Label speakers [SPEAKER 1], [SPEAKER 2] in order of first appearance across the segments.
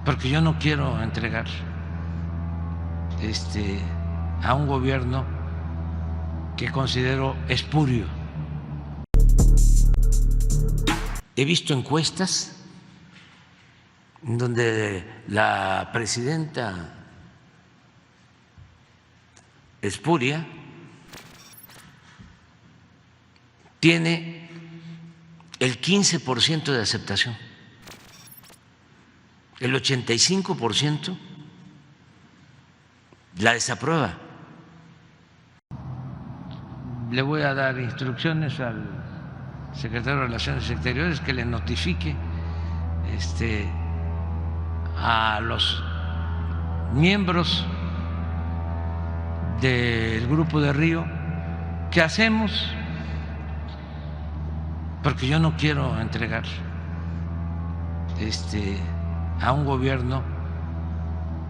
[SPEAKER 1] porque yo no quiero entregar a un gobierno que considero espurio. He visto encuestas en donde la presidenta espuria tiene el 15% de aceptación, el 85% la desaprueba. Le voy a dar instrucciones al secretario de Relaciones Exteriores que le notifique a los miembros del Grupo de Río qué hacemos, porque yo no quiero entregar a un gobierno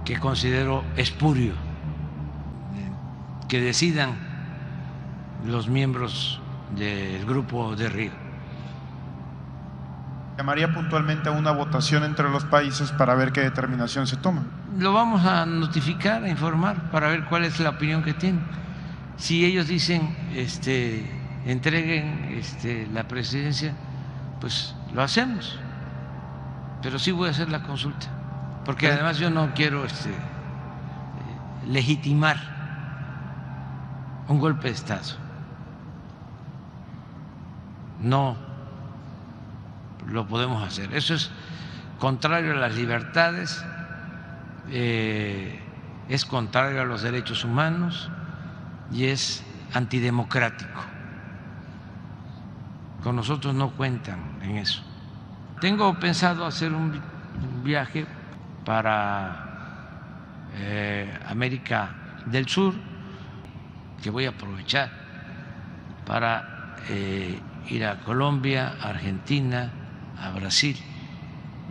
[SPEAKER 1] que considero espurio, que decidan los miembros del Grupo de Río.
[SPEAKER 2] ¿Llamaría puntualmente a una votación entre los países para ver qué determinación se toma?
[SPEAKER 1] Lo vamos a notificar, a informar, para ver cuál es la opinión que tienen. Si ellos dicen entreguen la presidencia, pues lo hacemos, pero sí voy a hacer la consulta, porque además yo no quiero legitimar un golpe de Estado. No lo podemos hacer. Eso es contrario a las libertades, es contrario a los derechos humanos y es antidemocrático. Con nosotros no cuentan en eso. Tengo pensado hacer un viaje para América del Sur, que voy a aprovechar para ir a Colombia, a Argentina, a Brasil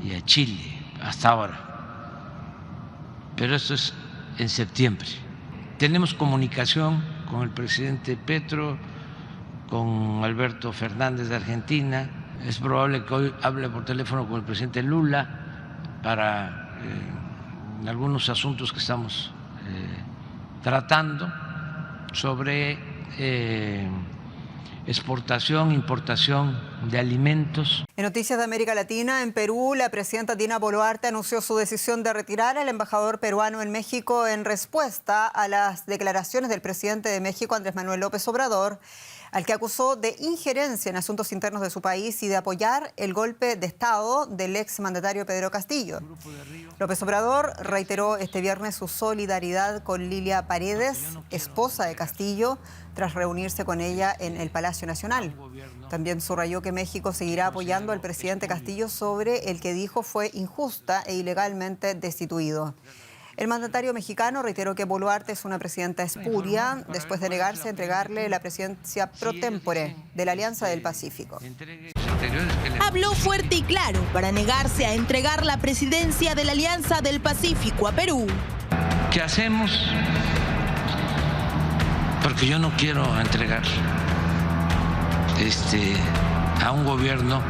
[SPEAKER 1] y a Chile hasta ahora. Pero esto es en septiembre. Tenemos comunicación con el presidente Petro, con Alberto Fernández de Argentina. Es probable que hoy hable por teléfono con el presidente Lula para algunos asuntos que estamos tratando sobre exportación, importación de alimentos.
[SPEAKER 3] En noticias de América Latina, en Perú, la presidenta Dina Boluarte anunció su decisión de retirar al embajador peruano en México en respuesta a las declaraciones del presidente de México, Andrés Manuel López Obrador, al que acusó de injerencia en asuntos internos de su país y de apoyar el golpe de Estado del exmandatario Pedro Castillo. López Obrador reiteró este viernes su solidaridad con Lilia Paredes, esposa de Castillo, tras reunirse con ella en el Palacio Nacional. También subrayó que México seguirá apoyando al presidente Castillo sobre el que dijo fue injusta e ilegalmente destituido. El mandatario mexicano reiteró que Boluarte es una presidenta espuria después de negarse a entregarle la presidencia pro tempore de la Alianza del Pacífico.
[SPEAKER 4] Habló fuerte y claro para negarse a entregar la presidencia de la Alianza del Pacífico a Perú.
[SPEAKER 1] ¿Qué hacemos? Porque yo no quiero entregar a un gobierno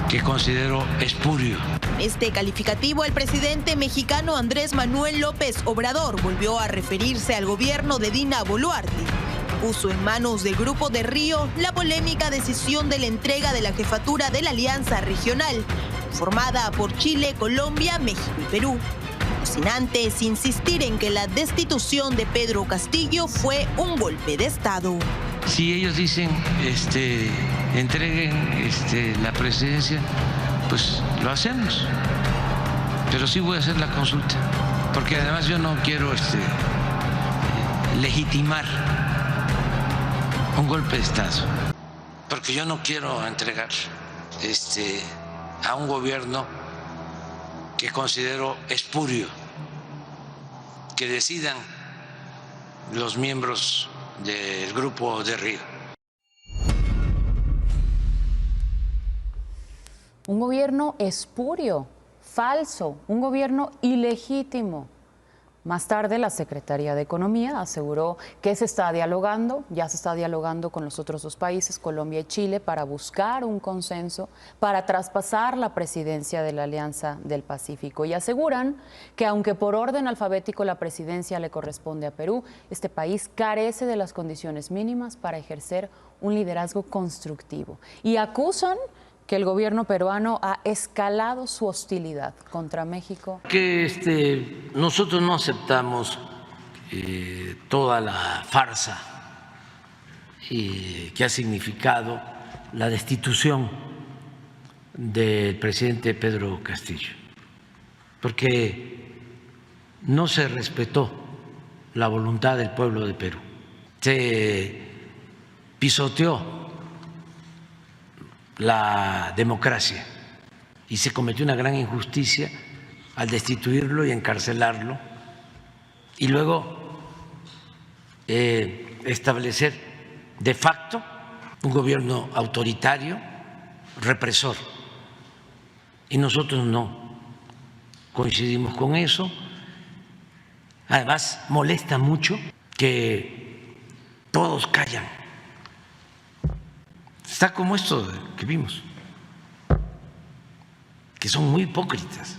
[SPEAKER 1] que considero espurio.
[SPEAKER 4] Este calificativo, el presidente mexicano Andrés Manuel López Obrador volvió a referirse al gobierno de Dina Boluarte. Puso en manos del Grupo de Río la polémica decisión de la entrega de la jefatura de la Alianza Regional, formada por Chile, Colombia, México y Perú. Sin antes insistir en que la destitución de Pedro Castillo fue un golpe de Estado.
[SPEAKER 1] Si ellos dicen entreguen la presidencia, pues lo hacemos, pero sí voy a hacer la consulta, porque además yo no quiero legitimar un golpe de Estado, porque yo no quiero entregar a un gobierno que considero espurio, que decidan los miembros del Grupo de Río.
[SPEAKER 5] Un gobierno espurio, falso, un gobierno ilegítimo. Más tarde, la Secretaría de Economía aseguró que ya se está dialogando con los otros dos países, Colombia y Chile, para buscar un consenso para traspasar la presidencia de la Alianza del Pacífico. Y aseguran que aunque por orden alfabético la presidencia le corresponde a Perú, este país carece de las condiciones mínimas para ejercer un liderazgo constructivo. Y acusan que el gobierno peruano ha escalado su hostilidad contra México.
[SPEAKER 1] Que nosotros no aceptamos toda la farsa que ha significado la destitución del presidente Pedro Castillo, porque no se respetó la voluntad del pueblo de Perú, se pisoteó la democracia y se cometió una gran injusticia al destituirlo y encarcelarlo y luego establecer de facto un gobierno autoritario, represor. Y nosotros no coincidimos con eso. Además, molesta mucho que todos callan. Está como esto que vimos, que son muy hipócritas,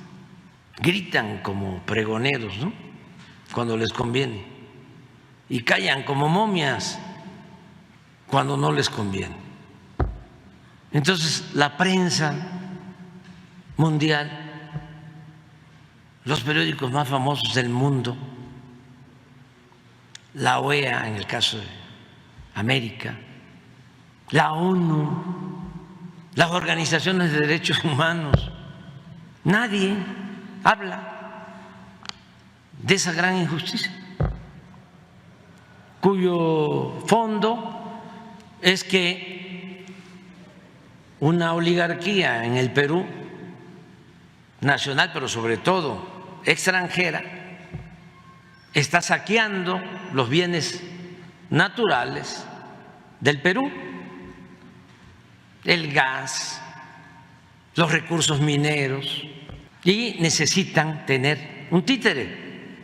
[SPEAKER 1] gritan como pregoneros, ¿no?, cuando les conviene, y callan como momias cuando no les conviene. Entonces, la prensa mundial, los periódicos más famosos del mundo, la OEA en el caso de América, la ONU, las organizaciones de derechos humanos, nadie habla de esa gran injusticia, cuyo fondo es que una oligarquía en el Perú, nacional, pero sobre todo extranjera, está saqueando los bienes naturales del Perú, el gas, los recursos mineros, y necesitan tener un títere,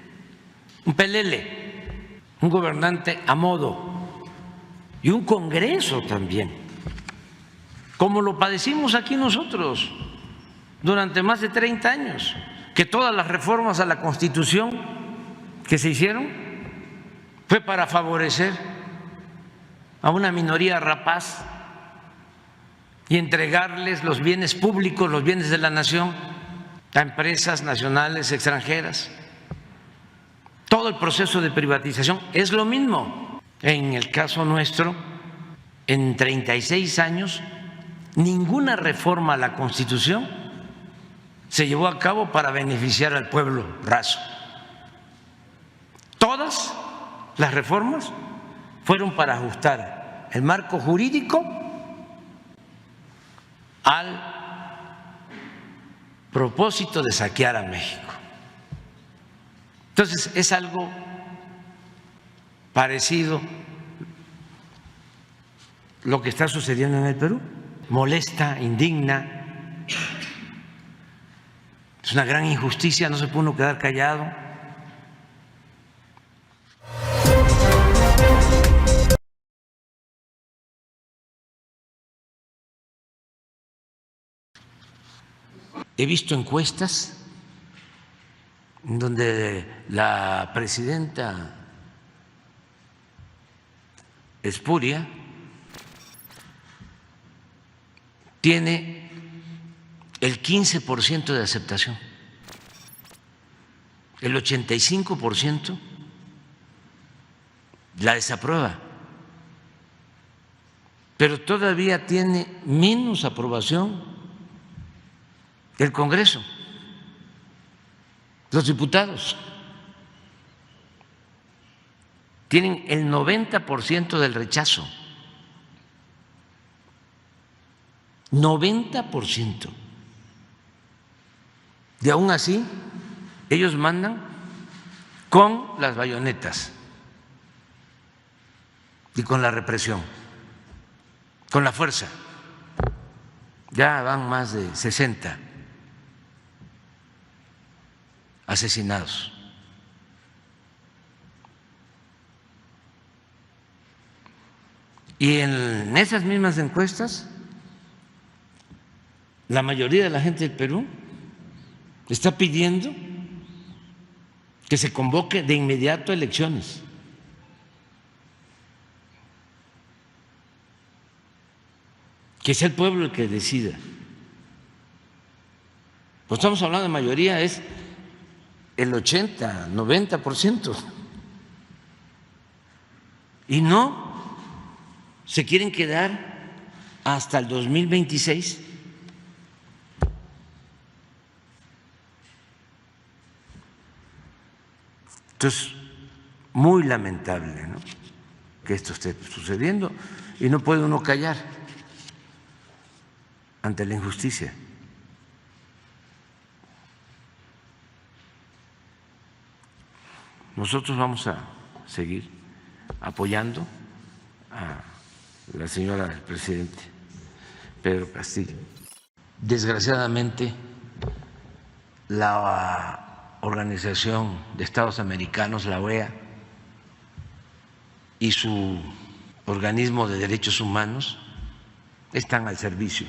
[SPEAKER 1] un pelele, un gobernante a modo y un Congreso también, como lo padecimos aquí nosotros durante más de 30 años, que todas las reformas a la Constitución que se hicieron fue para favorecer a una minoría rapaz y entregarles los bienes públicos, los bienes de la nación, a empresas nacionales, extranjeras. Todo el proceso de privatización es lo mismo. En el caso nuestro, en 36 años, ninguna reforma a la Constitución se llevó a cabo para beneficiar al pueblo raso. Todas las reformas fueron para ajustar el marco jurídico al propósito de saquear a México. Entonces, es algo parecido lo que está sucediendo en el Perú. Molesta, indigna, es una gran injusticia, no se puede uno quedar callado. He visto encuestas donde la presidenta espuria tiene el 15% de aceptación, el 85% la desaprueba, pero todavía tiene menos aprobación el Congreso, los diputados tienen el 90% del rechazo, 90%. Y aún así, ellos mandan con las bayonetas y con la represión, con la fuerza. Ya van más de 60 asesinados Y en esas mismas encuestas, la mayoría de la gente del Perú está pidiendo que se convoque de inmediato elecciones. Que sea el pueblo el que decida. Pues estamos hablando de mayoría, es el 80, 90%. Y no se quieren quedar hasta el 2026. Entonces, muy lamentable, ¿no?, que esto esté sucediendo y no puede uno callar ante la injusticia. Nosotros vamos a seguir apoyando a la señora del presidente Pedro Castillo. Desgraciadamente, la Organización de Estados Americanos, la OEA, y su organismo de derechos humanos están al servicio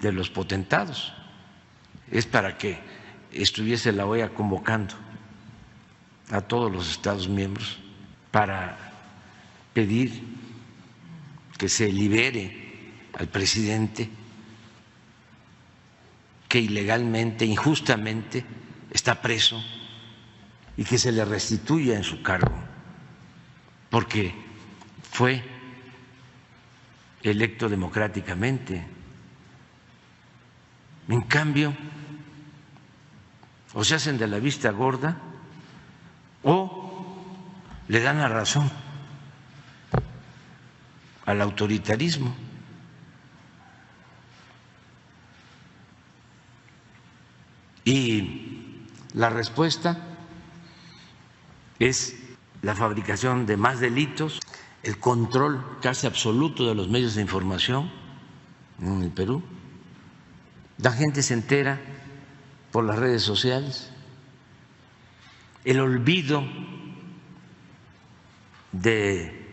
[SPEAKER 1] de los potentados. Es para que estuviese la OEA convocando a todos los Estados miembros para pedir que se libere al presidente que ilegalmente, injustamente está preso y que se le restituya en su cargo, porque fue electo democráticamente. En cambio, o se hacen de la vista gorda o le dan la razón al autoritarismo. Y la respuesta es la fabricación de más delitos, el control casi absoluto de los medios de información en el Perú. La gente se entera por las redes sociales, el olvido de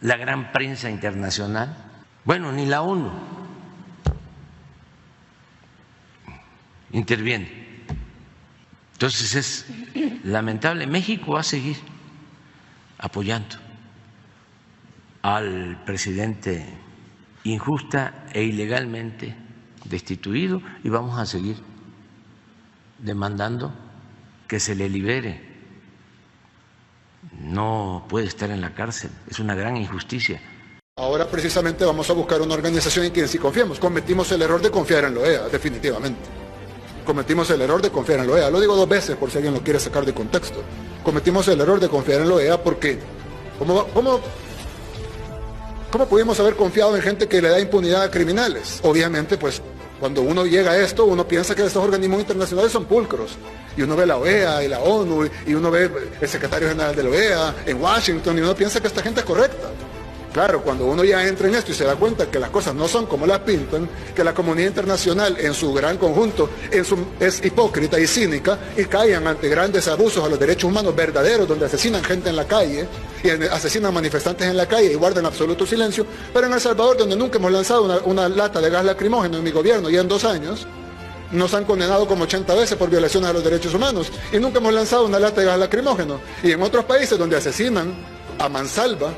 [SPEAKER 1] la gran prensa internacional, bueno, ni la ONU interviene. Entonces es lamentable. México va a seguir apoyando al presidente injusta e ilegalmente destituido y vamos a seguir demandando que se le libere. No puede estar en la cárcel, es una gran injusticia.
[SPEAKER 6] Ahora precisamente vamos a buscar una organización en quien sí confiemos. Cometimos el error de confiar en la OEA, definitivamente. Cometimos el error de confiar en la OEA. Lo digo 2 veces por si alguien lo quiere sacar de contexto. Cometimos el error de confiar en la OEA porque ¿cómo pudimos haber confiado en gente que le da impunidad a criminales? Obviamente, pues, cuando uno llega a esto, uno piensa que estos organismos internacionales son pulcros. Y uno ve la OEA y la ONU y uno ve el secretario general de la OEA en Washington y uno piensa que esta gente es correcta. Claro, cuando uno ya entra en esto y se da cuenta que las cosas no son como las pintan, que la comunidad internacional en su gran conjunto es hipócrita y cínica y caen ante grandes abusos a los derechos humanos verdaderos, donde asesinan gente en la calle y asesinan manifestantes en la calle y guardan absoluto silencio, pero en El Salvador, donde nunca hemos lanzado una lata de gas lacrimógeno en mi gobierno ya en 2 años, nos han condenado como 80 veces por violaciones a los derechos humanos y nunca hemos lanzado una lata de gas lacrimógeno. Y en otros países donde asesinan a mansalva